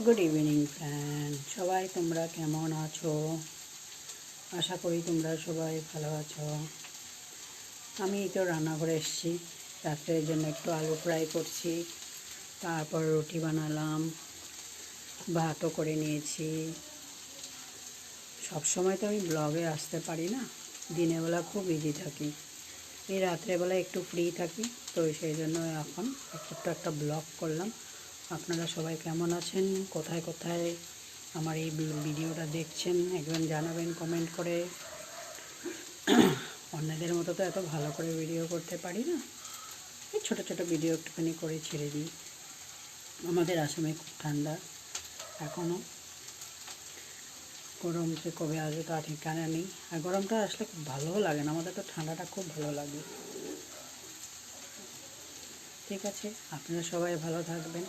Good evening friend, সবাই তোমরা কেমন আছো? আশা করি তোমরা সবাই ভালো আছো। আমি তো রান্নাঘরে এসেছি, রাত্রের জন্য একটু আলু ফ্রাই করছি, তারপর রুটি বানালাম, ভাতও করে নিয়েছি। সব সময় তো আমি ব্লগে আসতে পারি না, দিনের বেলা খুব বিজি থাকি, এই রাত্রেবেলা একটু ফ্রি থাকি, তো সেই জন্য এখন ছোট্ট একটা ব্লগ করলাম। আপনারা সবাই কেমন আছেন, কোথায় কোথায় আমার এই ভিডিওটা দেখছেন একবার জানাবেন কমেন্ট করে। অন্যদের মতো তো এত ভালো করে ভিডিও করতে পারি না, এই ছোটো ছোটো ভিডিও একটুখানি করে ছেড়ে দিই। আমাদের আসামে খুব ঠান্ডা এখনও, গরম যে কবে আসবে তা ঠিকানা নেই। আর গরমটা আসলে খুব ভালোও লাগে না, আমাদের তো ঠান্ডাটা খুব ভালো লাগে। ঠিক আছে, আপনারা সবাই ভালো থাকবেন।